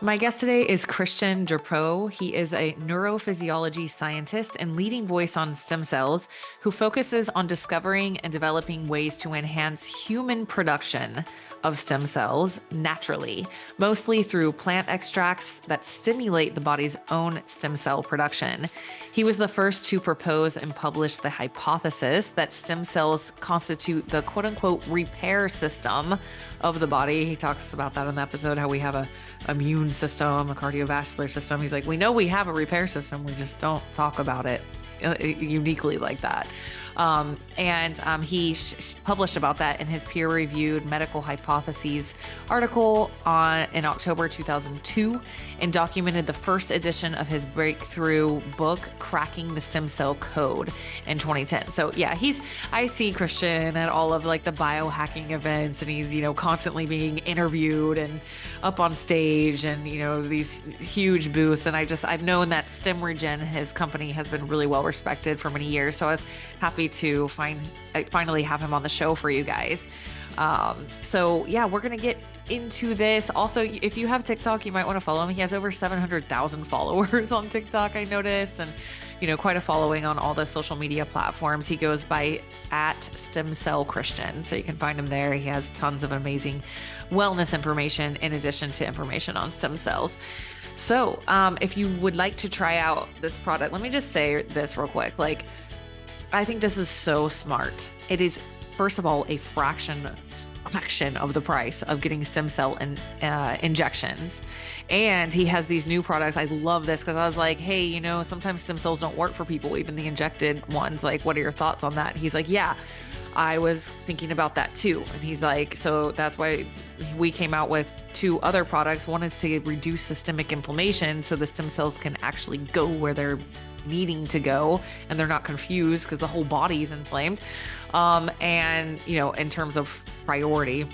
My guest today is Christian Drapeau. He is a neurophysiology scientist and leading voice on stem cells who focuses on discovering and developing ways to enhance human production of stem cells naturally, mostly through plant extracts that stimulate the body's own stem cell production. He was the first to propose and publish the hypothesis that stem cells constitute the quote unquote repair system of the body. He talks about that in the episode, how we have a immune system, a cardiovascular system. He's like, we know we have a repair system, we just don't talk about it uniquely like that. He published about that in his peer-reviewed Medical Hypotheses article in October 2002 and documented the first edition of his breakthrough book, Cracking the Stem Cell Code, in 2010. So yeah, I see Christian at all of like the biohacking events, and he's, constantly being interviewed and up on stage and, these huge booths. And I've known that StemRegen, his company, has been really well respected for many years. So I was happy to finally have him on the show for you guys. So yeah, we're going to get into this. Also, if you have TikTok, you might want to follow him. He has over 700,000 followers on TikTok, I noticed, and, quite a following on all the social media platforms. He goes by @StemCellChristian. So you can find him there. He has tons of amazing wellness information in addition to information on stem cells. So, if you would like to try out this product, let me just say this real quick. I think this is so smart. It is, first of all, a fraction of the price of getting stem cell injections. And he has these new products. I love this because I was like, hey, sometimes stem cells don't work for people, even the injected ones. Like, what are your thoughts on that? He's like, yeah, I was thinking about that too. And he's like, so that's why we came out with two other products. One is to reduce systemic inflammation so the stem cells can actually go where they're needing to go and they're not confused because the whole body is inflamed. In terms of priority.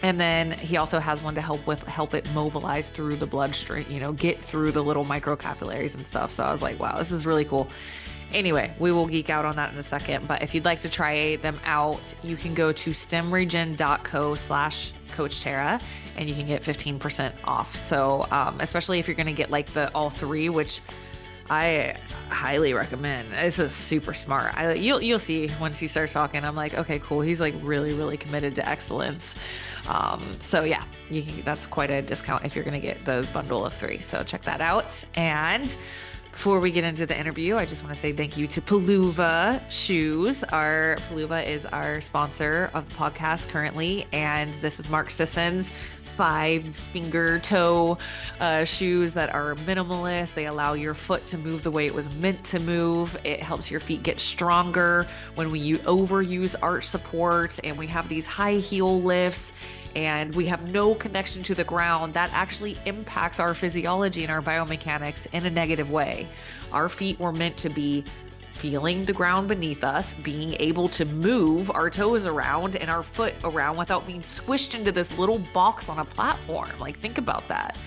And then he also has one to help it mobilize through the bloodstream, get through the little microcapillaries and stuff. So I was like, wow, this is really cool. Anyway, we will geek out on that in a second, but if you'd like to try them out, you can go to stemregen.co/Coach Tara and you can get 15% off. So, especially if you're going to get like the all three, which I highly recommend. This is super smart. You'll see once he starts talking. I'm like, okay, cool. He's like really, really committed to excellence. So yeah, that's quite a discount if you're going to get the bundle of three. So check that out. And before we get into the interview, I just want to say thank you to Palooza Shoes. Palooza is our sponsor of the podcast currently, and this is Mark Sisson's 5-finger toe shoes that are minimalist. They allow your foot to move the way it was meant to move. It helps your feet get stronger when we overuse arch support, and we have these high heel lifts and we have no connection to the ground. That actually impacts our physiology and our biomechanics in a negative way. Our feet were meant to be feeling the ground beneath us, being able to move our toes around and our foot around without being squished into this little box on a platform. Like, think about that.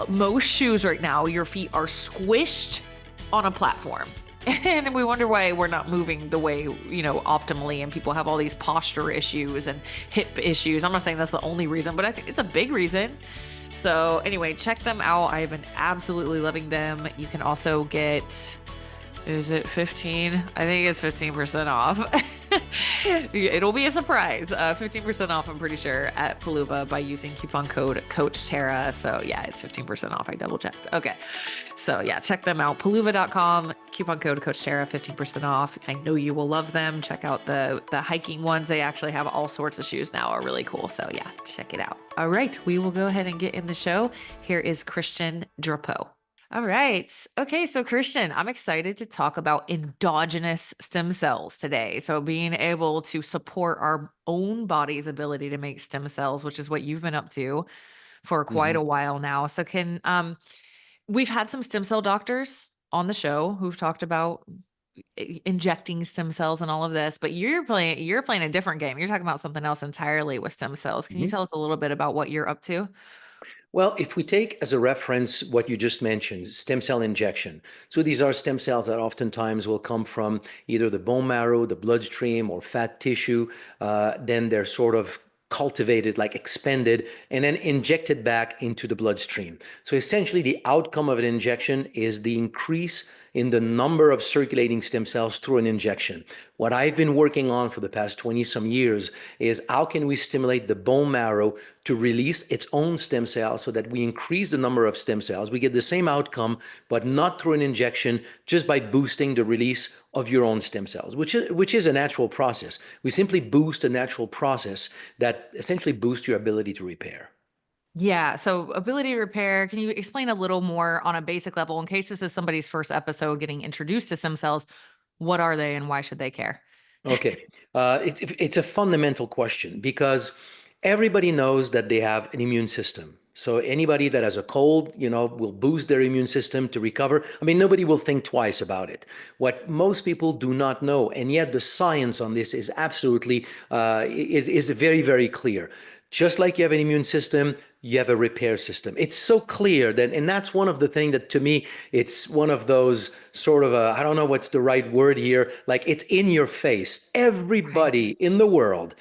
Most shoes right now, your feet are squished on a platform. And we wonder why we're not moving the way, optimally. And people have all these posture issues and hip issues. I'm not saying that's the only reason, but I think it's a big reason. So anyway, check them out. I've been absolutely loving them. You can also get, is it 15? I think it's 15% off. It'll be a surprise. 15% off, I'm pretty sure, at Palooza by using coupon code Coach Tara. So yeah, it's 15% off. I double checked. Okay. So yeah, check them out. Palooza.com, coupon code Coach Tara, 15% off. I know you will love them. Check out the hiking ones. They actually have all sorts of shoes now, are really cool. So yeah, check it out. All right, we will go ahead and get in the show. Here is Christian Drapeau. All right. Okay. So Christian, I'm excited to talk about endogenous stem cells today. So being able to support our own body's ability to make stem cells, which is what you've been up to for quite a while now. So we've had some stem cell doctors on the show who've talked about injecting stem cells and all of this, but you're playing a different game. You're talking about something else entirely with stem cells. Can you tell us a little bit about what you're up to? Well, if we take as a reference what you just mentioned, stem cell injection. So these are stem cells that oftentimes will come from either the bone marrow, the bloodstream, or fat tissue. Then they're sort of cultivated, like expanded, and then injected back into the bloodstream. So essentially, the outcome of an injection is the increase in the number of circulating stem cells through an injection. What I've been working on for the past 20 some years is how can we stimulate the bone marrow to release its own stem cells so that we increase the number of stem cells. We get the same outcome, but not through an injection, just by boosting the release of your own stem cells, which is a natural process. We simply boost a natural process that essentially boosts your ability to repair. Yeah. So ability to repair, can you explain a little more on a basic level in case this is somebody's first episode getting introduced to stem cells? What are they and why should they care? Okay. It's a fundamental question because everybody knows that they have an immune system. So anybody that has a cold, will boost their immune system to recover. I mean, nobody will think twice about it. What most people do not know, and yet the science on this is absolutely is very, very clear. Just like you have an immune system, you have a repair system. It's so clear that, and that's one of the things that to me, it's one of those sort of, I don't know what's the right word here, like it's in your face. Right. Everybody in the world,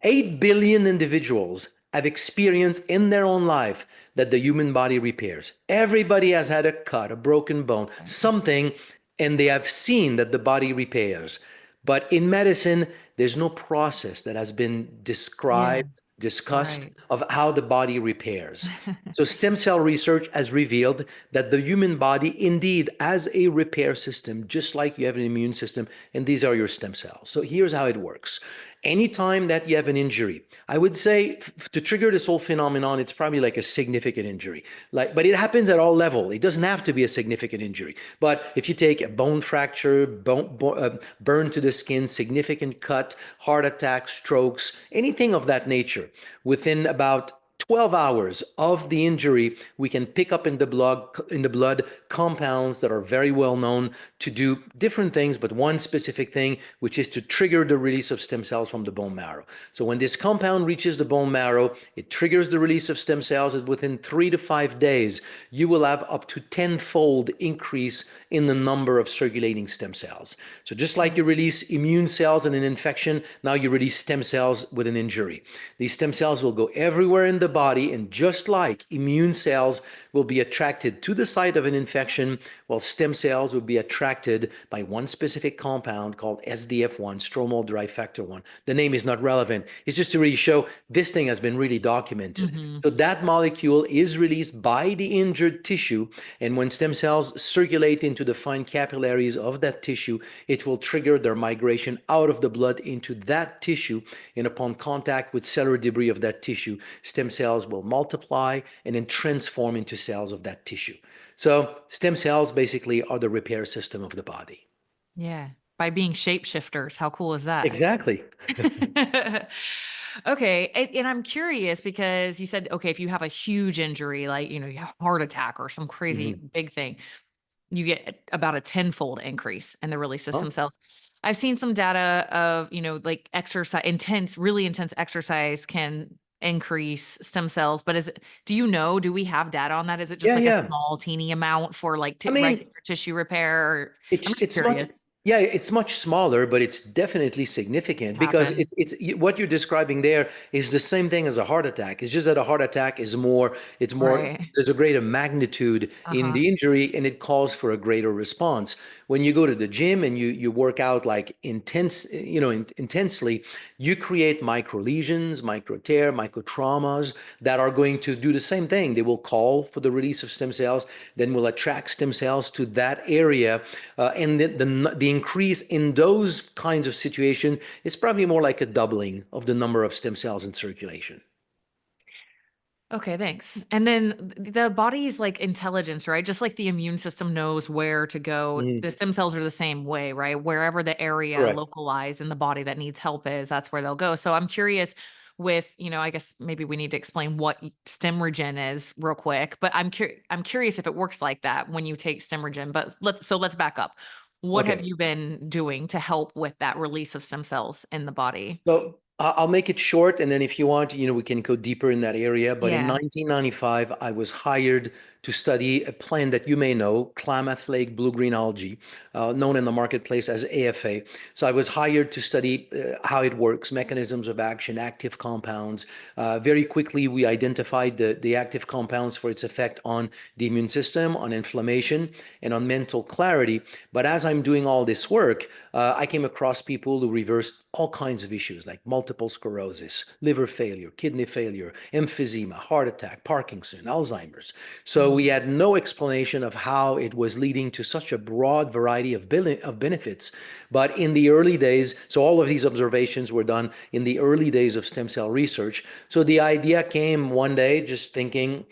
8 billion individuals have experienced in their own life that the human body repairs. Everybody has had a cut, a broken bone, Right. something, and they have seen that the body repairs. But in medicine, there's no process that has been Yeah. described, discussed Right. of how the body repairs. So stem cell research has revealed that the human body indeed has a repair system, just like you have an immune system, and these are your stem cells. So here's how it works. Anytime that you have an injury, I would say to trigger this whole phenomenon, it's probably like a significant injury. But it happens at all level. It doesn't have to be a significant injury. But if you take a bone fracture, burn to the skin, significant cut, heart attack, strokes, anything of that nature, within about 12 hours of the injury, we can pick up in the blood compounds that are very well known to do different things, but one specific thing, which is to trigger the release of stem cells from the bone marrow. So when this compound reaches the bone marrow, it triggers the release of stem cells, and within 3 to 5 days, you will have up to tenfold increase in the number of circulating stem cells. So just like you release immune cells in an infection, now you release stem cells with an injury. These stem cells will go everywhere in the body, and just like immune cells will be attracted to the site of an infection, while stem cells will be attracted by one specific compound called SDF1, stromal derived factor 1. The name is not relevant. It's just to really show this thing has been really documented. Hmm. So that molecule is released by the injured tissue, and when stem cells circulate into the fine capillaries of that tissue, it will trigger their migration out of the blood into that tissue, and upon contact with cellular debris of that tissue, stem cells will multiply and then transform into cells of that tissue. So stem cells basically are the repair system of the body. Yeah. By being shapeshifters. How cool is that? Exactly. Okay. And I'm curious because you said, okay, if you have a huge injury, like, you have a heart attack or some crazy Mhm. big thing, you get about a tenfold increase in the release of stem Oh, cells. I've seen some data of, like exercise, really intense exercise can increase stem cells. But do we have data on that? Is it just yeah, like a yeah. small, teeny amount for like I mean, regular tissue repair? Or, I'm just it's much, curious. yeah, it's much smaller, but it's definitely significant It because happens. what you're describing there is the same thing as a heart attack. It's just that a heart attack is more, Right. there's a greater magnitude in Uh-huh. the injury, and it calls for a greater response. When you go to the gym and you work out like intensely, you create micro lesions, micro tear, micro traumas that are going to do the same thing. They will call for the release of stem cells, then will attract stem cells to that area, and the increase in those kinds of situations is probably more like a doubling of the number of stem cells in circulation. Okay, thanks. And then the body's like intelligence, right? Just like the immune system knows where to go, Mhm. the stem cells are the same way, right? Wherever the area Correct. localized in the body that needs help is, that's where they'll go. So I'm curious with, I guess maybe we need to explain what StemRegen is real quick, but I'm curious if it works like that when you take StemRegen. But let's back up. What have Okay. you been doing to help with that release of stem cells in the body? So I'll make it short, and then if you want, we can go deeper in that area. But in Yeah. 1995, I was hired to study a plant that you may know, Klamath Lake blue-green algae, known in the marketplace as AFA. So I was hired to study how it works, mechanisms of action, active compounds. Very quickly, we identified the active compounds for its effect on the immune system, on inflammation, and on mental clarity. But as I'm doing all this work, I came across people who reversed all kinds of issues like multiple sclerosis, liver failure, kidney failure, emphysema, heart attack, Parkinson, Alzheimer's. So we had no explanation of how it was leading to such a broad variety of benefits. But in the early days, so all of these observations were done in the early days of stem cell research. So the idea came one day, just thinking,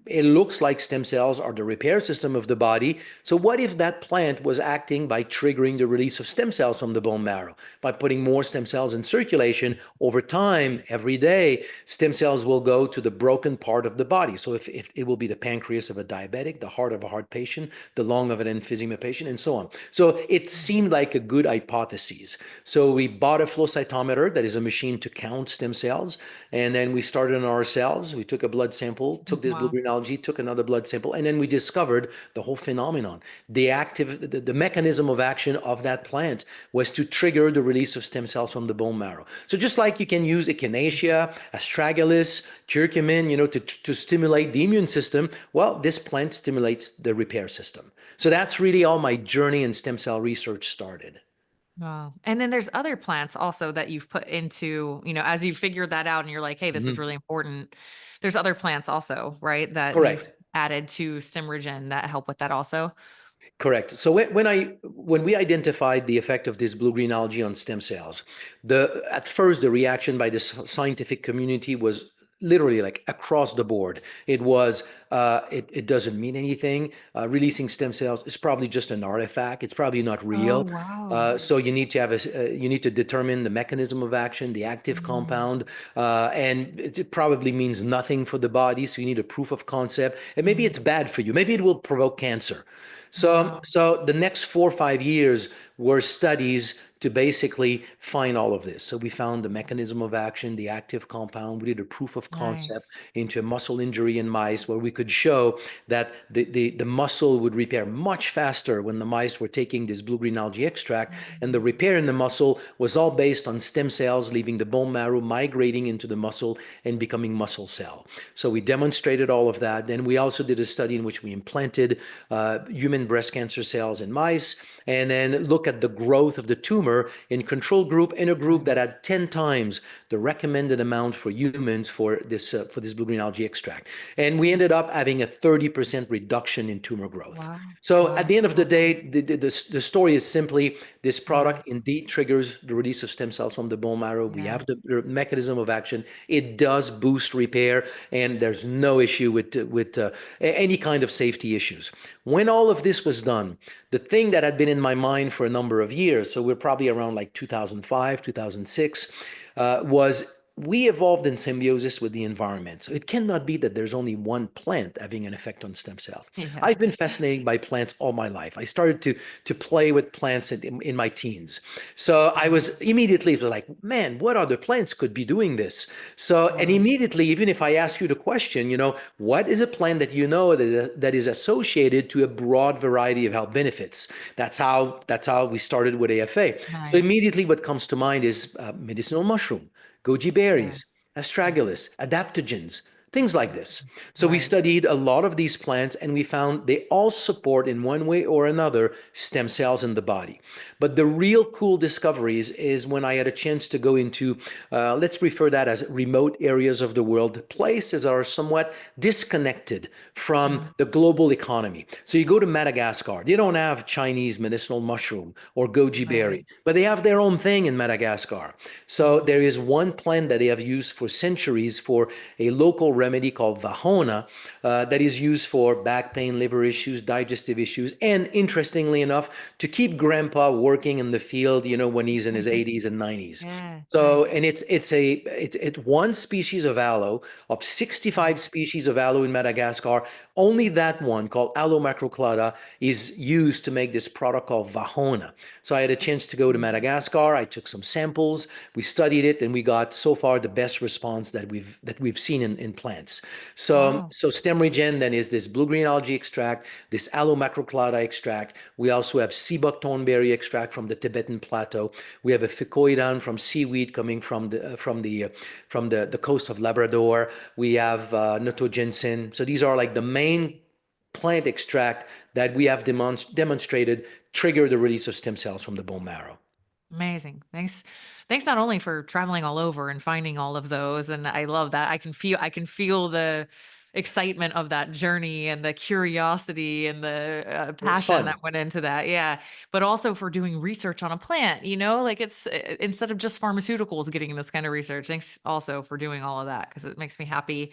it looks like stem cells are the repair system of the body. So what if that plant was acting by triggering the release of stem cells from the bone marrow? By putting more stem cells in circulation over time, every day, stem cells will go to the broken part of the body. So if it will be the pancreas of a diabetic, the heart of a heart patient, the lung of an emphysema patient, and so on. So it seemed like a good hypothesis. So we bought a flow cytometer, that is a machine to count stem cells. And then we started on ourselves. We took a blood sample, took this Wow. blue-green algae, took another blood sample, and then we discovered the whole phenomenon. The mechanism of action of that plant was to trigger the release of stem cells from the bone marrow. So just like you can use echinacea, astragalus, curcumin, to stimulate the immune system, well, this plant stimulates the repair system. So that's really how my journey in stem cell research started. Wow. And then there's other plants also that you've put into, as you figured that out and you're like, hey, this is Mhm. really important. There's other plants also, right? That you've Correct. added to StemRegen that help with that also. Correct. So when we identified the effect of this blue-green algae on stem cells, the at first the reaction by the scientific community was literally like across the board. It was it doesn't mean anything. Releasing stem cells is probably just an artifact. It's probably not Oh, real. wow. So you need to have you need to determine the mechanism of action, the active Mm, compound, and it probably means nothing for the body. So you need a proof of concept, and maybe mm. it's bad for you. Maybe it will provoke cancer. So, Wow. so the next 4 or 5 years were studies to basically find all of this. So we found the mechanism of action, the active compound. We did a proof of concept Nice. into a muscle injury in mice where we could show that the muscle would repair much faster when the mice were taking this blue-green algae extract. And the Mm, repair in the muscle was all based on stem cells leaving the bone marrow, migrating into the muscle and becoming muscle cell. So we demonstrated all of that. Then we also did a study in which we implanted human breast cancer cells in mice, and then look at the growth of the tumor in control group in a group nice. that had 10 times the recommended amount for humans for this blue green algae extract. And we ended up having a 30% reduction in tumor growth. Wow. So at Wow. the end of the Awesome. day, the story is simply this Yeah. product indeed triggers the release of stem cells from the bone marrow. We Yeah. have the mechanism of action. It does boost repair, and there's no issue with any kind of safety issues. When all of this was done, the thing that had been in my mind for a number of years, so we're probably around like 2005, 2006, was we evolved in symbiosis with the environment. So it cannot be that there's only one plant having an effect on stem cells. Yeah. I've been fascinated by plants all my life. I started to play with plants in my teens. So I was immediately like, man, what other plants could be doing this? So, and Wow. immediately, even if I ask you the question, what is a plant that that is associated to a broad variety of health benefits? That's how we started with AFA. So Nice. immediately, what comes to mind is medicinal mushroom, goji Yeah. berries, Yeah. astragalus, adaptogens, things like this. So we Right. studied a lot of these plants and we found they all support in one way or another stem cells in the body. But the real cool discoveries is when I had a chance to go into, let's refer that as remote areas of the world, places that are somewhat disconnected from Mm, the global economy. So you go to Madagascar, they don't have Chinese medicinal mushroom or goji right. berry, but they have their own thing in Madagascar. So there is one plant that they have used for centuries for a local remedy called Vahona that is used for back pain, liver issues, digestive issues, and interestingly enough, to keep grandpa working in the field, when he's in his 80s and 90s. Yeah, So, nice. and it's one species of aloe of 65 species of aloe in Madagascar. Only that one called Aloe macroclada is used to make this product called Vahona. So I had a chance to go to Madagascar. I took some samples, we studied it, and we got so far the best response that we've seen in plants. Wow. So StemRegen then is this blue-green algae extract, this Aloe macroclada extract. We also have sea buckthornberry extract from the Tibetan plateau. We have a ficoidan from seaweed coming from the coast of Labrador. We have notogensin. So these are like the main plant extract that we have demonstrated trigger the release of stem cells from the bone marrow. Amazing. Thanks. Thanks not only for traveling all over and finding all of those, and I love that. I can feel the excitement of that journey and the curiosity and the It was passion that fun. went into that. Yeah. But also for doing research on a plant, like it's instead of just pharmaceuticals getting this kind of research. Thanks also for doing all of that because it makes me happy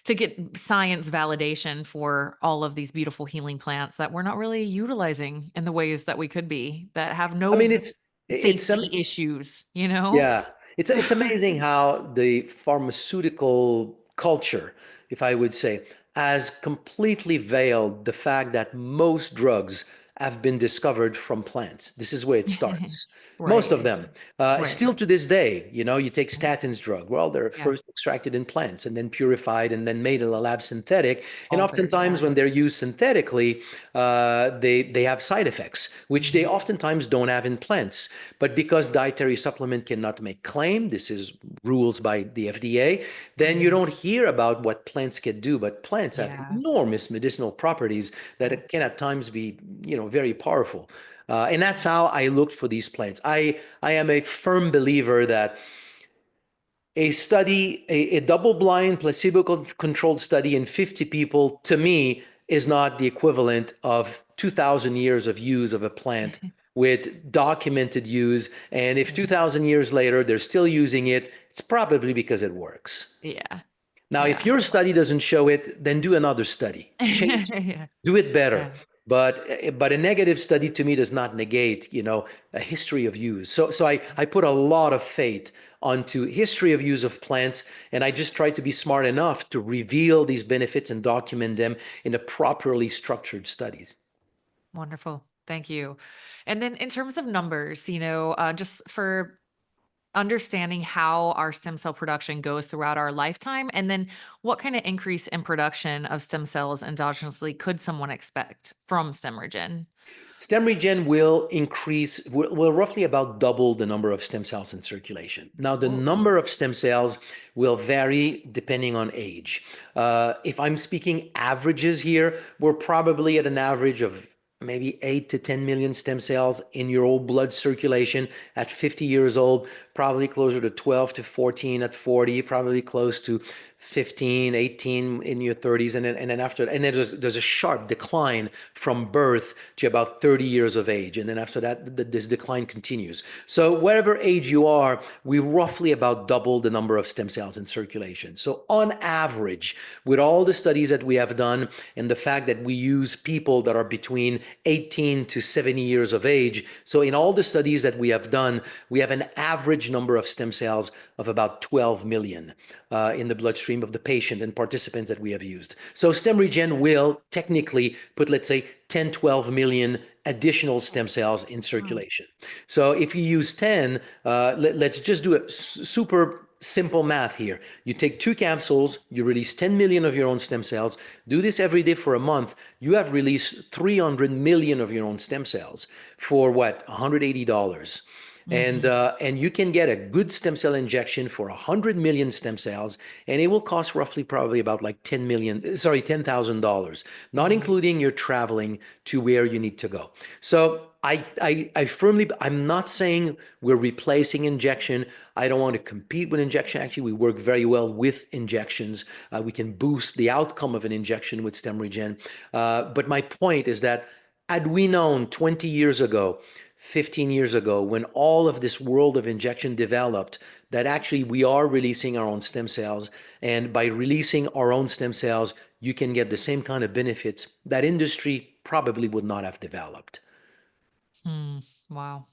to get science validation for all of these beautiful healing plants that we're not really utilizing in the ways that we could be, that have I mean, no it's safety issues. yeah, it's amazing how the pharmaceutical culture, if I would say, has completely veiled the fact that most drugs have been discovered from plants. This is where it starts. Most of Right. them, Right. still to this day, you take statins drug. Well, they're Yeah. first extracted in plants and then purified and then made in a lab synthetic. And Altered. oftentimes, Yeah. when they're used synthetically, they have side effects, which they Mhm. oftentimes don't have in plants. But because dietary supplement cannot make claim, this is rules by the FDA, then you Mhm. don't hear about what plants can do. But plants have Yeah. enormous medicinal properties that Yeah. it can at times be, very powerful. And that's how I looked for these plants. I am a firm believer that a double-blind, placebo-controlled study in 50 people, to me, is not the equivalent of 2,000 years of use of a plant with documented use. And if Yeah. 2,000 years later they're still using it, it's probably because it works. Yeah. Now, if Yeah. your study doesn't show it, then do another study. Change, Yeah. do it better. Yeah. But a negative study to me does not negate, a history of use. So I put a lot of faith onto history of use of plants, and I just try to be smart enough to reveal these benefits and document them in a properly structured studies. Wonderful. Thank you. And then in terms of numbers, just for understanding how our stem cell production goes throughout our lifetime, and then what kind of increase in production of stem cells endogenously could someone expect from StemRegen? StemRegen will roughly about double the number of stem cells in circulation. Now, the Oh, number of stem cells will vary depending on age. If I'm speaking averages here, we're probably at an average of maybe 8 to 10 million stem cells in your old blood circulation at 50 years old, probably closer to 12 to 14 at 40, probably close to 15, 18 in your 30s. And then after, and then there's a sharp decline from birth to about 30 years of age. And then after that, this decline continues. So whatever age you are, we roughly about double the number of stem cells in circulation. So on average, with all the studies that we have done and the fact that we use people that are between 18 to 70 years of age, so in all the studies that we have done, we have an average number of stem cells of about 12 million in the bloodstream of the patient and participants that we have used. So StemRegen will technically put, let's say, 10, 12 million additional stem cells in wow. circulation. So if you use 10, let's just do a super simple math here. You take 2 capsules, you release 10 million of your own stem cells, do this every day for a month, you have released 300 million of your own stem cells for what? $180. And Mhm. and you can get a good stem cell injection for 100 million stem cells, and it will cost roughly probably about like 10 million, sorry, $10,000, not Yeah. including your traveling to where you need to go. So I firmly, I'm not saying we're replacing injection. I don't want to compete with injection. Actually, we work very well with injections. We can boost the outcome of an injection with StemRegen. But my point is that had we known 20 years ago 15 years ago when all of this world of injection developed, that actually we are releasing our own stem cells. And by releasing our own stem cells, you can get the same kind of benefits that industry probably would not have developed. Hmm. Wow.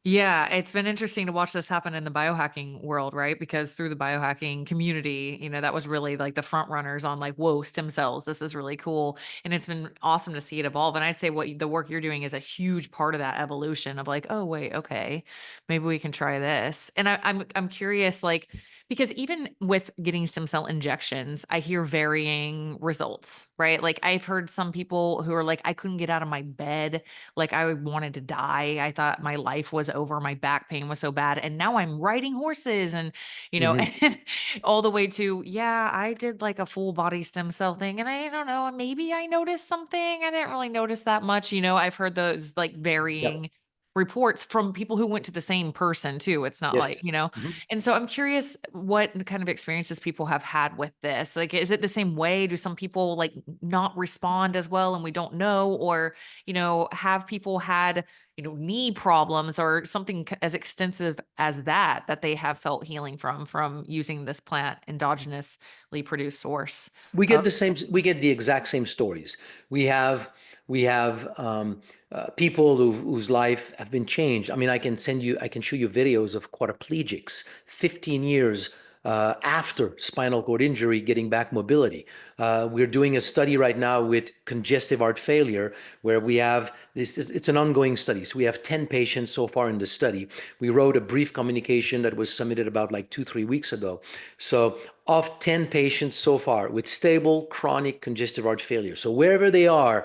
Yeah, it's been interesting to watch this happen in the biohacking world, right? Because through the biohacking community, that was really like the front runners on like, whoa, stem cells, this is really cool. And it's been awesome to see it evolve. And I'd say the work you're doing is a huge part of that evolution of like, oh, wait, okay, maybe we can try this. And I'm curious, like, because even with getting stem cell injections, I hear varying results, right? Like I've heard some people who are like, I couldn't get out of my bed, like I wanted to die. I thought my life was over. My back pain was so bad. And now I'm riding horses and, Mhm. and all the way to, yeah, I did like a full body stem cell thing. And I don't know, maybe I noticed something. I didn't really notice that much. I've heard those like Yep. varying reports from people who went to the same person too. It's not like, Yes. Mhm. and so I'm curious what kind of experiences people have had with this. Like, is it the same way? Do some people like not respond as well and we don't know? Or have people had, knee problems or something as extensive as that they have felt healing from using this plant endogenously produced source We of. get the same. We get the exact same stories. We have we have people whose life have been changed. I mean, I can show you videos of quadriplegics, 15 years after spinal cord injury, getting back mobility. We're doing a study right now with congestive heart failure, where we have this. It's an ongoing study. So we have 10 patients so far in the study. We wrote a brief communication that was submitted about like 2, 3 weeks ago. So of 10 patients so far with stable chronic congestive heart failure. So wherever they are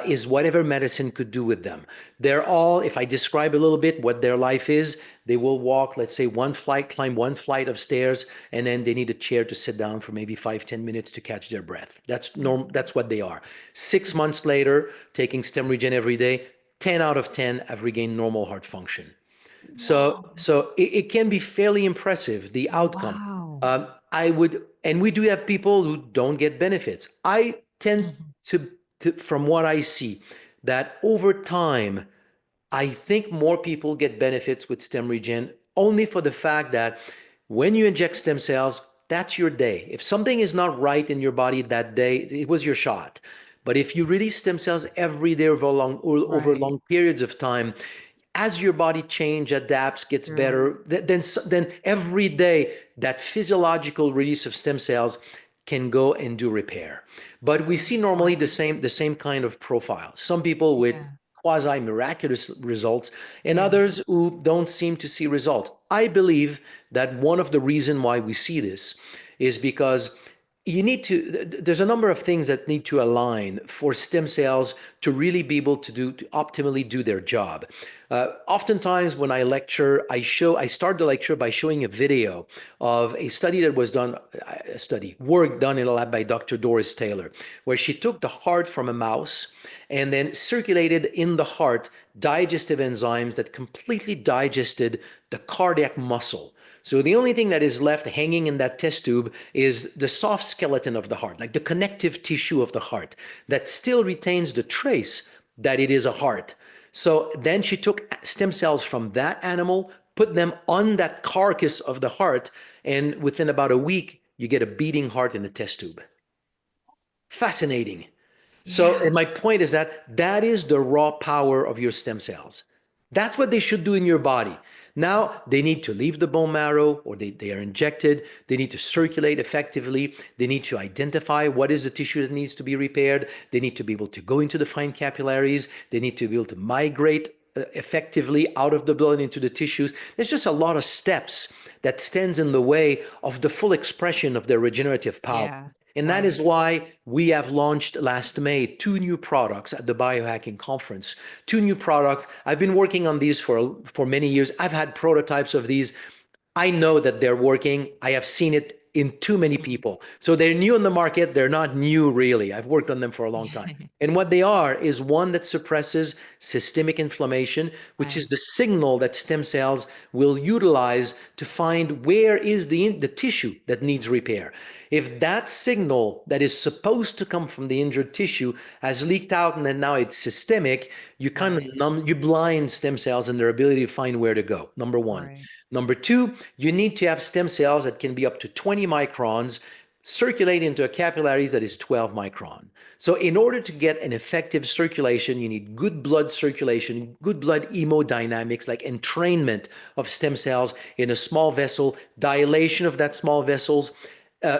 is whatever medicine could do with them. They're all, if I describe a little bit what their life is, they will walk, let's say, climb one flight of stairs, and then they need a chair to sit down for maybe 5, 10 minutes to catch their breath. That's normal. That's what they are. 6 months later, taking StemRegen every day, 10 out of 10 have regained normal heart function. So, Wow. so it can be fairly impressive, the outcome. Wow. I would, and we do have people who don't get benefits. I tend Mhm. from what I see, that over time, I think more people get benefits with StemRegen only for the fact that when you inject stem cells, that's your day. If something is not right in your body that day, it was your shot. But if you release stem cells every day over Right. long periods of time, as your body change, adapts, gets True. better, then every day that physiological release of stem cells can go and do repair. But we see normally Wow. the same kind of profile. Some people with Yeah. quasi miraculous results, and Yeah. others who don't seem to see results. I believe that one of the reasons why we see this is because there's a number of things that need to align for stem cells to really be able to optimally do their job. Oftentimes when I lecture, I start the lecture by showing a video of a study that was done, work done in a lab by Dr. Doris Taylor, where she took the heart from a mouse and then circulated in the heart digestive enzymes that completely digested the cardiac muscle. So the only thing that is left hanging in that test tube is the soft skeleton of the heart, like the connective tissue of the heart, that still retains the trace that it is a heart. So then she took stem cells from that animal, put them on that carcass of the heart, and within about a week, you get a beating heart in the test tube. Fascinating. So, Yeah. and my point is that that is the raw power of your stem cells. That's what they should do in your body. Now, they need to leave the bone marrow, or they are injected. They need to circulate effectively. They need to identify what is the tissue that needs to be repaired. They need to be able to go into the fine capillaries. They need to be able to migrate effectively out of the blood into the tissues. There's just a lot of steps that stands in the way of the full expression of their regenerative power. Yeah. And that Right. is why we have launched last May 2 new products at the Biohacking Conference. 2 new products. I've been working on these for many years. I've had prototypes of these. I know that they're working. I have seen it in too many Mhm. people. So they're new on the market. They're not new, really. I've worked on them for a long time. And what they are is one that suppresses systemic inflammation, which is the Nice. signal that stem cells will utilize to find where is the tissue that needs repair. If that signal that is supposed to come from the injured tissue has leaked out and then now it's systemic, you kind of Right. you blind stem cells and their ability to find where to go. Number one. Right. Number two, you need to have stem cells that can be up to 20 microns circulate into a capillaries that is 12 micron. So in order to get an effective circulation, you need good blood circulation, good blood hemodynamics, like entrainment of stem cells in a small vessel, dilation of that small vessels,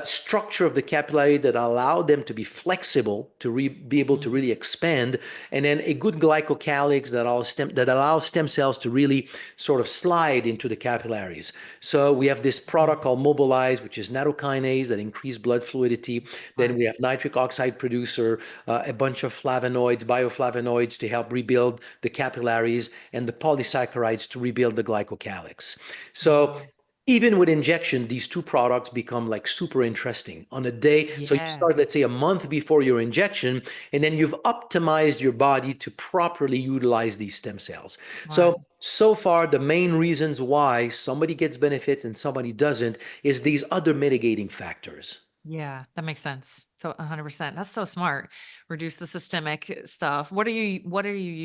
structure of the capillary that allow them to be flexible, to be able to really expand, and then a good glycocalyx that allows stem cells to really sort of slide into the capillaries. So we have this product called Mobilize, which is nattokinase that increase blood fluidity. Then Smart. we have nitric oxide producer, a bunch of flavonoids, bioflavonoids to help rebuild the capillaries, and the polysaccharides to rebuild the glycocalyx. So Mhm. even with injection, these two products become like super interesting on a day. So you Yeah. start, let's say, a month before your injection, and then you've optimized your body to properly utilize these stem cells. Smart. So far, the main reasons why somebody gets benefits and somebody doesn't is these other mitigating factors. Yeah, that makes sense. So 100%. That's so smart. Reduce the systemic stuff. What are you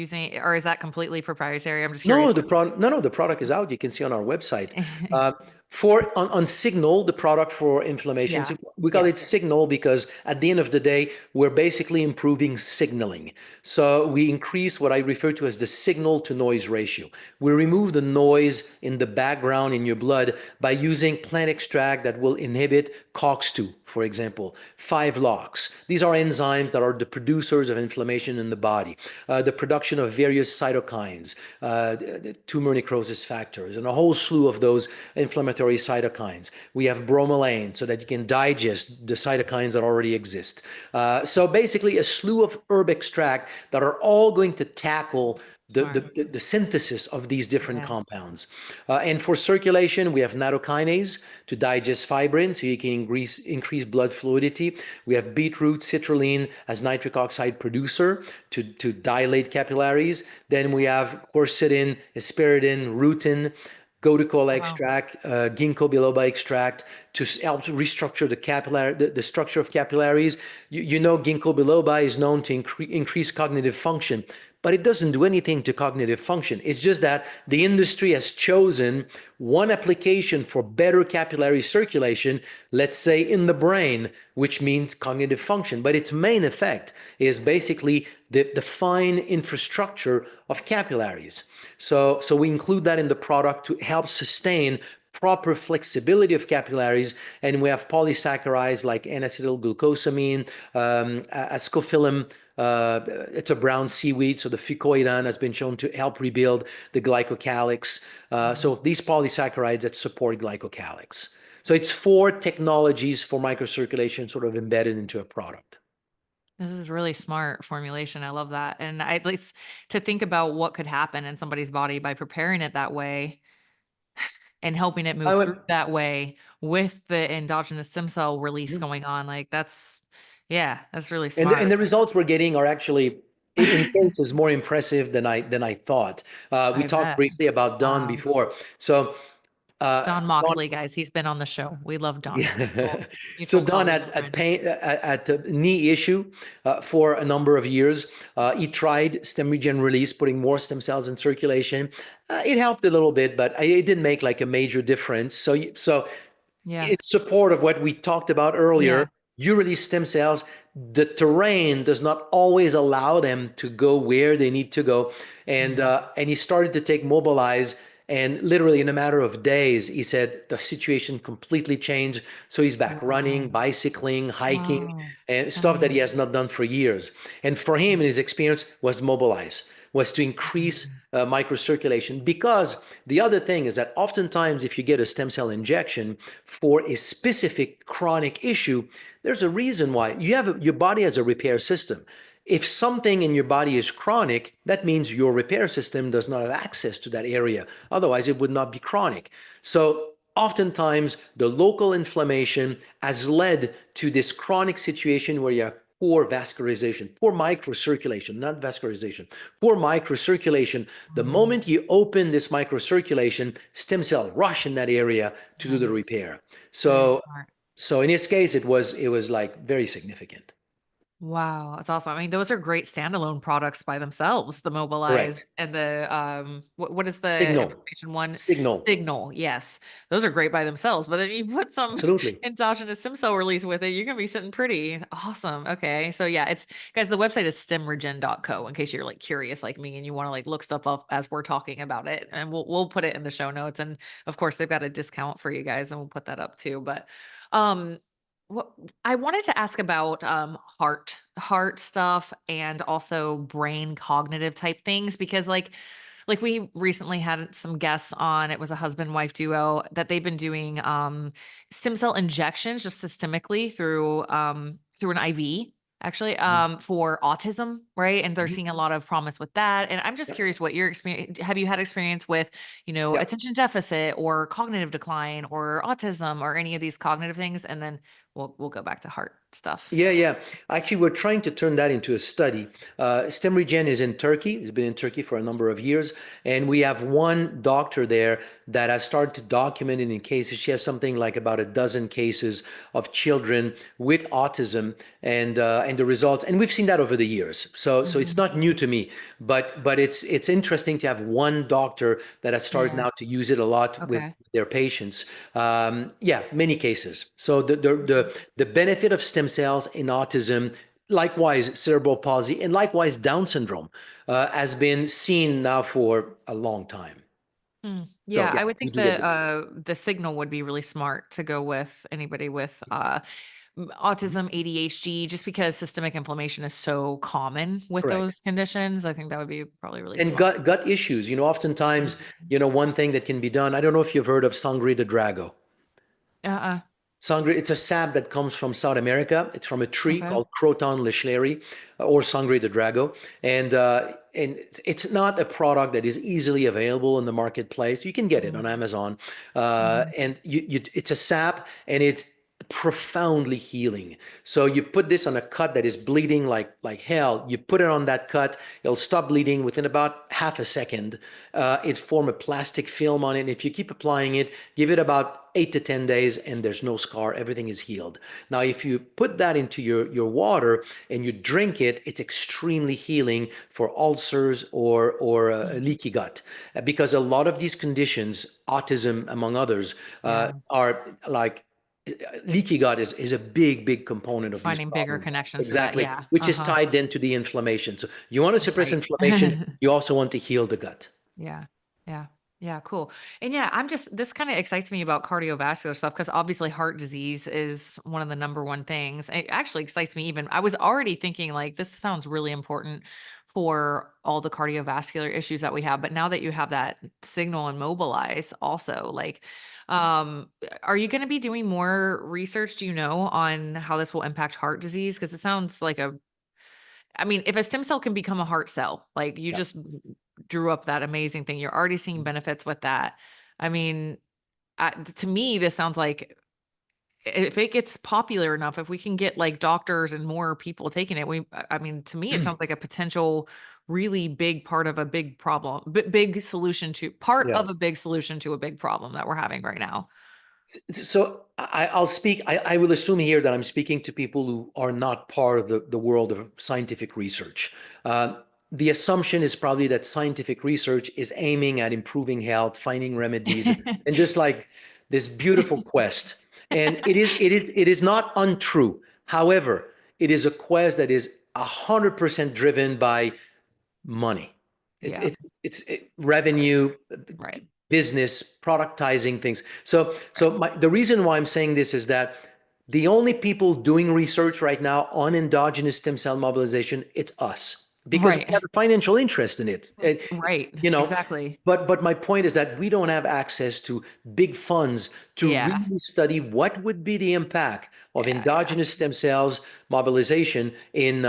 using, or is that completely proprietary? I'm just curious No, what no, the product is out. You can see on our website. Uh, on Signal, the product for inflammation, Yeah. so we call it Yes. Signal because at the end of the day, we're basically improving signaling. So we increase what I refer to as the signal to noise ratio. We remove the noise in the background in your blood by using plant extract that will inhibit COX-2, for example, 5-LOX. These are enzymes that are the producers of inflammation in the body, the production of various cytokines, tumor necrosis factors, and a whole slew of those inflammatory cytokines. We have bromelain so that you can digest the cytokines that already exist. So basically, a slew of herb extract that are all going to tackle Smart. the synthesis of these different Yeah. compounds. And for circulation, we have nattokinase to digest fibrin so you can increase blood fluidity. We have beetroot citrulline as nitric oxide producer to dilate capillaries. Then we have quercetin, hesperidin, rutin, gotukola Wow. extract, ginkgo biloba extract to help restructure the structure of capillaries. You know, ginkgo biloba is known to increase cognitive function, but it doesn't do anything to cognitive function. It's just that the industry has chosen one application for better capillary circulation, let's say in the brain, which means cognitive function. But its main effect is basically the fine infrastructure of capillaries. So we include that in the product to help sustain proper flexibility of capillaries, and we have polysaccharides like N-acetylglucosamine, ascophyllum. It's a brown seaweed, so the fucoidan has been shown to help rebuild the glycocalyx. So these polysaccharides that support glycocalyx. So it's 4 technologies for microcirculation sort of embedded into a product. This is really smart formulation. I love that. And I at least to think about what could happen in somebody's body by preparing it that way and helping it move I through would, that way with the endogenous stem cell release going on. Like that's yeah, that's really and smart. the results we're getting are actually in cases more impressive than I thought. We I talked bet. briefly about Don Wow. before. So Don Don, Moxley, guys, he's been on the show. We love Don. yeah. So Mutual Don colleague had and at friend. pain at a knee issue for a number of years. He tried StemRegen release, putting more stem cells in circulation. It helped a little bit, but it didn't make like a major difference. So Yeah. in support of what we talked about earlier, Yeah. you release stem cells. The terrain does not always allow them to go where they need to go, Mhm. and he started to take Mobilize, and literally in a matter of days, he said the situation completely changed. So he's back running, Wow. bicycling, hiking, Wow. and stuff that he Wow. has not done for years. And for him, in his experience, was Mobilize, was to increase Mhm. microcirculation. Because the other thing is that oftentimes, if you get a stem cell injection for a specific chronic issue, there's a reason why. Your body has a repair system. If something in your body is chronic, that means your repair system does not have access to that area. Otherwise, it would not be chronic. So oftentimes, the local inflammation has led to this chronic situation where you have poor vascularization, poor microcirculation, not vascularization, poor microcirculation. The Mm, moment you open this microcirculation, stem cell rush in that area to do the nice. repair. Very So smart. So in his case, it was like very significant. Wow, that's awesome. I mean, those are great standalone products by themselves, the Correct. Mobilize and the what is the Signal. inflammation one? Signal. Signal. Yes. Those are great by themselves, but then you put some Absolutely. endogenous stem cell release with it, you're gonna be sitting pretty. Awesome. Okay. So yeah, it's guys, the website is StemRegen.co in case you're like curious like me and you want to like look stuff up as we're talking about it. And we'll put it in the show notes. And of course they've got a discount for you guys and we'll put that up too. But um what I wanted to ask about heart stuff and also brain cognitive type things because like we recently had some guests on, it was a husband wife duo that they've been doing stem cell injections just systemically through an IV actually Mhm. for autism, right? And they're Mhm. seeing a lot of promise with that. And I'm just Yep. curious what your experience, have you had experience with, Yep. attention deficit or cognitive decline or autism or any of these cognitive things? And then we'll go back to heart stuff. Yeah, yeah. Actually, we're trying to turn that into a study. StemRegen is in Turkey. It's been in Turkey for a number of years, and we have one doctor there that has started to document it in cases. She has something like about a dozen cases of children with autism, and the results. And we've seen that over the years. So it's Mhm. not new to me, but it's interesting to have one doctor that has started Yeah. now to use it a lot with Okay. their patients. Yeah, many cases. So the benefit of stem cells in autism, likewise cerebral palsy, and likewise Down syndrome, has been seen now for a long time. Mm, So yeah, yeah, I would we think do get the benefit. the signal would be really smart to go with anybody with Mhm. autism, ADHD, just because systemic inflammation is so common with Correct. those conditions. I think that would be probably really And smart. gut issues, oftentimes, Mhm. one thing that can be done. I don't know if you've heard of sangre de drago. Uh-uh. Sangre, it's a sap that comes from South America. It's from a tree Okay. called Croton leschleri, or Sangre de Drago. And it's not a product that is easily available in the marketplace. You can get it on Mhm. Amazon. Mhm. And it's a sap, and it's profoundly healing. So you put this on a cut that is bleeding like hell. You put it on that cut, it'll stop bleeding within about half a second. It form a plastic film on it. And if you keep applying it, give it about 8 to 10 days, and there's no scar. Everything is healed. Now, if you put that into your water and you drink it, it's extremely healing for ulcers or a Mm. leaky gut, because a lot of these conditions, autism among others, Yeah. are like leaky gut is a big component of these Finding bigger problems. connections to that. Exactly, Yeah. which is Uh-huh. tied then to the inflammation. So you want to suppress Right. inflammation. You also want to heal the gut. Yeah. Yeah. Yeah. Cool. And yeah, this kind of excites me about cardiovascular stuff because obviously heart disease is one of the number one things. It actually excites me even. I was already thinking like this sounds really important for all the cardiovascular issues that we have. But now that you have that signal and mobilize also, like, are you going to be doing more research, do you know, on how this will impact heart disease? Because it sounds like I mean, if a stem cell can become a heart cell, like you Yeah. just drew up that amazing thing, you're already seeing benefits with that. I mean, to me, this sounds like if it gets popular enough, if we can get like doctors and more people taking it, I mean, to me, it sounds like a potential really big part of a big problem, big solution to part Yeah. of a big solution to a big problem that we're having right now. So I'll speak. I will assume here that I'm speaking to people who are not part of the world of scientific research. Uh, the assumption is probably that scientific research is aiming at improving health, finding remedies, and just like this beautiful quest. And it is not untrue. However, it is a quest that is 100% driven by money. It's Yeah, it's revenue, right, business, productizing things. So right, the reason why I'm saying this is that the only people doing research right now on endogenous stem cell mobilization, it's us, because we right, have a financial interest in it. right, You know, exactly. but my point is that we don't have access to big funds to Yeah, really study what would be the impact of yeah, yeah, endogenous stem cells mobilization in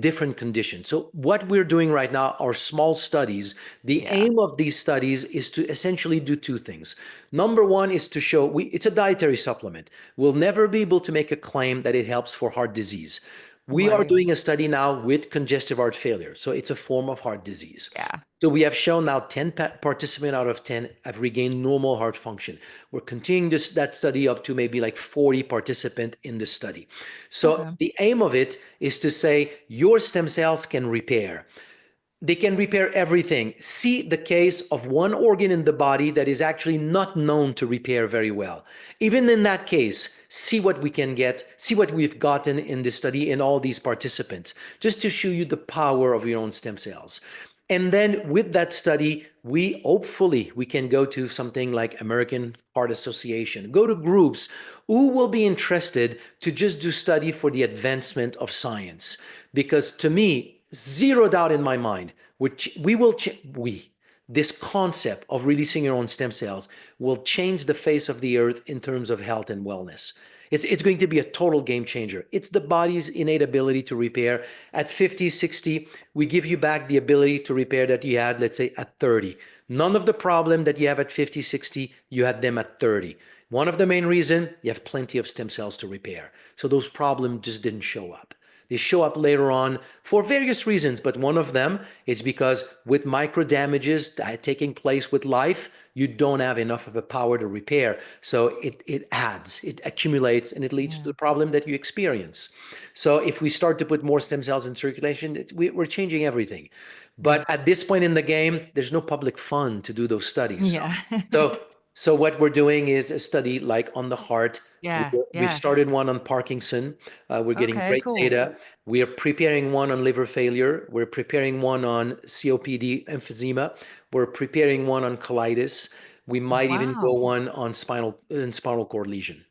different conditions. So what we're doing right now are small studies. The yeah, aim of these studies is to essentially do two things. Number one is to show it's a dietary supplement. We'll never be able to make a claim that it helps for heart disease. We are Right. doing a study now with congestive heart failure. So it's a form of heart disease. Yeah. So we have shown now 10 participants out of 10 have regained normal heart function. We're continuing that study up to maybe like 40 participants in the study. So Okay. the aim of it is to say your stem cells can repair. They can repair everything. See the case of one organ in the body that is actually not known to repair very well. Even in that case, see what we can get, see what we've gotten in this study in all these participants, just to show you the power of your own stem cells. And then with that study, we hopefully we can go to something like American Heart Association, go to groups who will be interested to just do study for the advancement of science. Because to me, zero doubt in my mind, which we this concept of releasing your own stem cells will change the face of the earth in terms of health and wellness. It's going to be a total game changer. It's the body's innate ability to repair. At 50, 60, we give you back the ability to repair that you had, let's say, at 30. None of the problem that you have at 50, 60, you had them at 30. One of the main reasons, you have plenty of stem cells to repair. So those problems just didn't show up. They show up later on for various reasons, but one of them is because with micro damages taking place with life, you don't have enough of a power to repair. So it adds, it accumulates, and it leads to Yeah. the problem that you experience. So if we start to put more stem cells in circulation, we're changing everything. Mm. But at this point in the game, there's no public fund to do those studies. Yeah. So, so what we're doing is a study like on the heart. Yeah. We've Yeah. started one on Parkinson. We're getting Okay, great cool. data. We are preparing one on liver failure. We're preparing one on COPD, emphysema. We're preparing one on colitis. We might even go Wow. one on spinal cord lesion.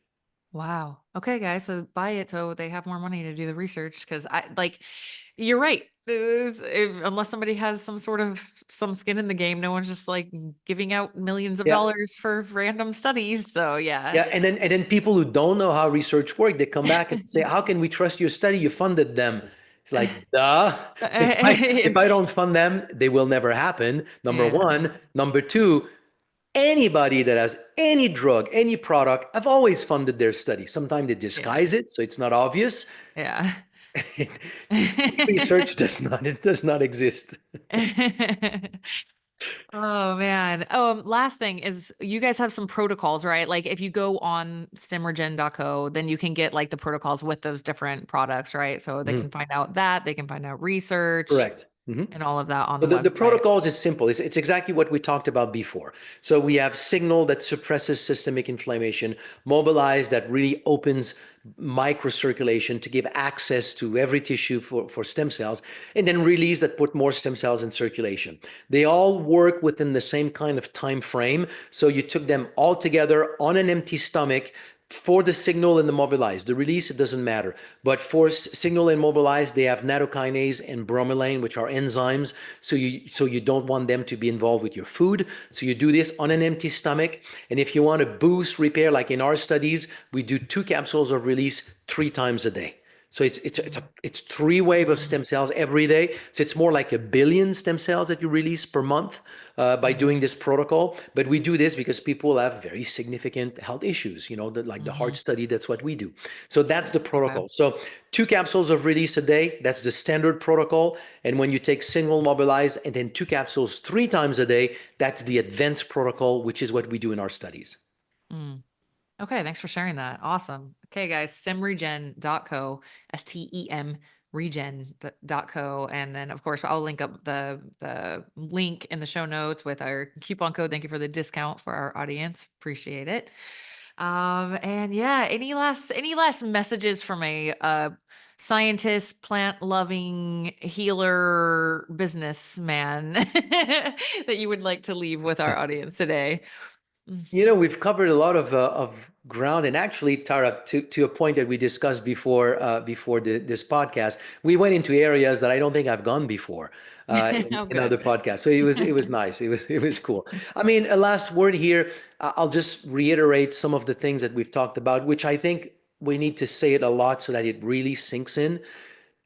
Wow. Okay, guys. So buy it so they have more money to do the research. Because I like, you're right. Unless somebody has some skin in the game, no one's just like giving out millions of Yeah. dollars for random studies. So yeah. Yeah, and then people who don't know how research works, they come back and say, "How can we trust your study? You funded them." It's like, duh. If I don't fund them, they will never happen. Number Yeah. one. Number two, anybody that has any drug, any product, I've always funded their study. Sometimes they Yeah. disguise it so it's not obvious. Yeah. Free research does not exist. Oh man. Last thing is you guys have some protocols, right? Like if you go on StemRegen.co, then you can get like the protocols with those different products, right? So they can Mhm. find out that, they can find out research Correct. Mhm. and all of that on So the the website. protocols is simple. It's exactly what we talked about before. So we have signal that suppresses systemic inflammation, mobilize that really opens microcirculation to give access to every tissue for stem cells, and then release that put more stem cells in circulation. They all work within the same kind of time frame. So you took them all together on an empty stomach for the signal and the mobilize. The release, it doesn't matter. But for signal and mobilize, they have nattokinase and bromelain, which are enzymes. So you don't want them to be involved with your food. So you do this on an empty stomach. And if you want to boost repair, like in our studies, we do 2 capsules of release 3 times a day. So it's 3 waves of stem cells every day. So it's more like 1 billion stem cells that you release per month by Mhm. doing this protocol. But we do this because people have very significant health issues. Like the heart Mhm. study, that's what we do. So that's the Okay. protocol. So 2 capsules of release a day. That's the standard protocol. And when you take single mobilize and then 2 capsules 3 times a day, that's the advanced protocol, which is what we do in our studies. Mm. Okay, thanks for sharing that. Awesome. Okay, guys, stemregen.co, STEM regen.co. And then of course I'll link up the link in the show notes with our coupon code. Thank you for the discount for our audience. Appreciate it. And yeah, any last messages from a scientist, plant loving healer businessman that you would like to leave with our audience today? Mm. We've covered a lot of ground, and actually, Tara, to a point that we discussed before this podcast, we went into areas that I don't think I've gone before in, Oh, in other good. podcasts. So it was nice. It was cool. I mean, a last word here. I'll just reiterate some of the things that we've talked about, which I think we need to say it a lot so that it really sinks in.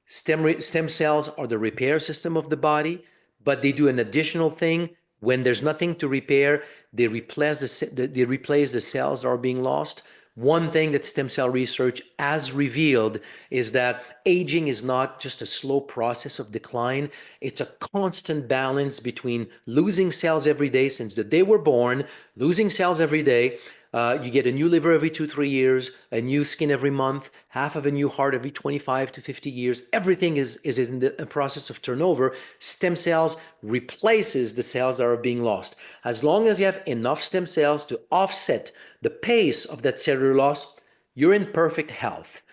Stem cells are the repair system of the body, but they do an additional thing. When there's nothing to repair, they replace the cells that are being lost One thing that stem cell research has revealed is that aging is not just a slow process of decline. It's a constant balance between losing cells every day since the day we're born, losing cells every day. You get a new liver every 2-3 years, a new skin every month, half of a new heart every 25 to 50 years. Everything is in the process of turnover. Stem cells replaces the cells that are being lost. As long as you have enough stem cells to offset the pace of that cellular loss, you're in perfect health.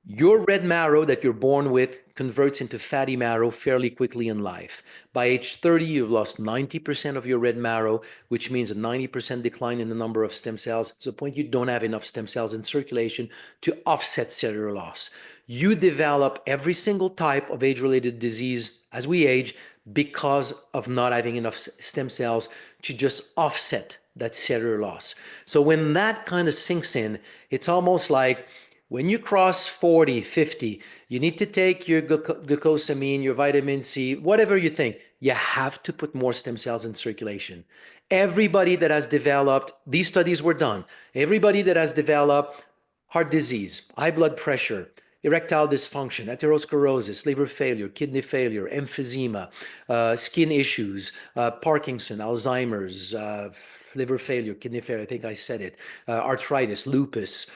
Your red marrow that you're born with converts into fatty marrow fairly quickly in life. By age 30, you've lost 90% of your red marrow, which means a 90% decline in the number of stem cells. To the point you don't have enough stem cells in circulation to offset cellular loss. You develop every single type of age-related disease as we age because of not having enough stem cells to just offset that cellular loss. So when that kind of sinks in, it's almost like when you cross 40, 50, you need to take your glucosamine, your vitamin C, whatever you think. You have to put more stem cells in circulation. Everybody that has developed, these studies were done, everybody that has developed heart disease, high blood pressure, erectile dysfunction, atherosclerosis, liver failure, kidney failure, emphysema, skin issues, Parkinson, Alzheimer's, liver failure, kidney failure, I think I said it, arthritis, lupus,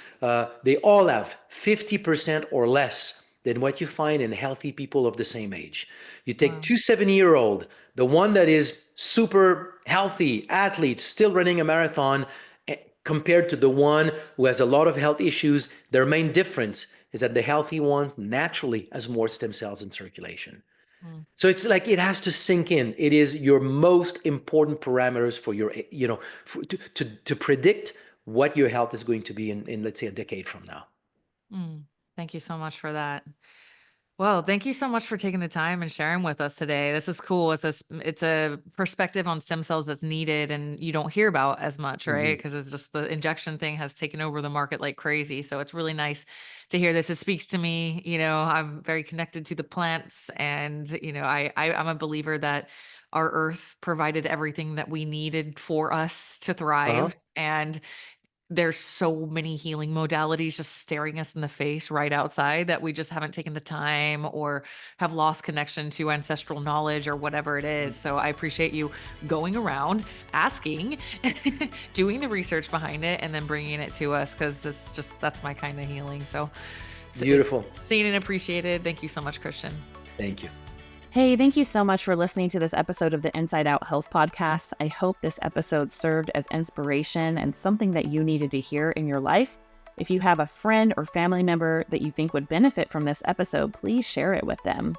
they all have 50% or less than what you find in healthy people of the same age. You take 2 70-year-old, the one that is super healthy, athlete, still running a marathon, compared to the one who has a lot of health issues, their main difference is that the healthy one naturally has more stem cells in circulation. So it's like it has to sink in. It is your most important parameters for your, to predict what your health is going to be in let's say, a decade from now. Thank you so much for that. Well, thank you so much for taking the time and sharing with us today. This is cool. It's a perspective on stem cells that's needed and you don't hear about as much, right? Because it's just the injection thing has taken over the market like crazy. So it's really nice to hear this. It speaks to me. I'm very connected to the plants, and I'm a believer that our earth provided everything that we needed for us to thrive. And there's so many healing modalities just staring us in the face right outside that we just haven't taken the time or have lost connection to ancestral knowledge or whatever it is. So I appreciate you going around, asking, doing the research behind it, and then bringing it to us, because that's my kind of healing. So Beautiful. Seen and appreciated. Thank you so much, Christian. Thank you. Hey, thank you so much for listening to this episode of the Inside Out Health Podcast. I hope this episode served as inspiration and something that you needed to hear in your life. If you have a friend or family member that you think would benefit from this episode, please share it with them.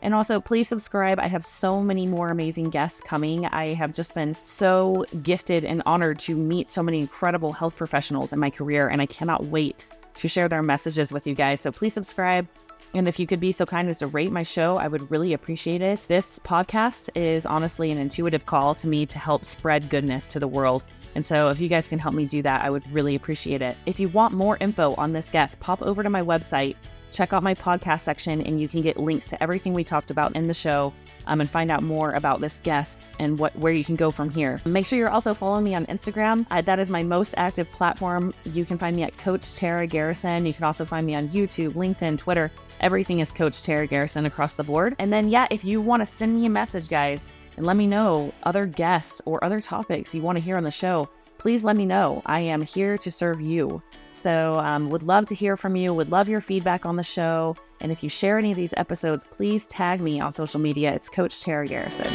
And also, please subscribe. I have so many more amazing guests coming. I have just been so gifted and honored to meet so many incredible health professionals in my career, and I cannot wait to share their messages with you guys. So please subscribe. And if you could be so kind as to rate my show, I would really appreciate it. This podcast is honestly an intuitive call to me to help spread goodness to the world. And so if you guys can help me do that, I would really appreciate it. If you want more info on this guest, pop over to my website, check out my podcast section, and you can get links to everything we talked about in the show, and find out more about this guest and where you can go from here. Make sure you're also following me on Instagram. That is my most active platform. You can find me at Coach Tara Garrison. You can also find me on YouTube, LinkedIn, Twitter. Everything is Coach Tara Garrison across the board. And then, if you want to send me a message, guys, and let me know other guests or other topics you want to hear on the show, please let me know. I am here to serve you. So would love to hear from you, would love your feedback on the show. And if you share any of these episodes, please tag me on social media. It's Coach Tara Garrison.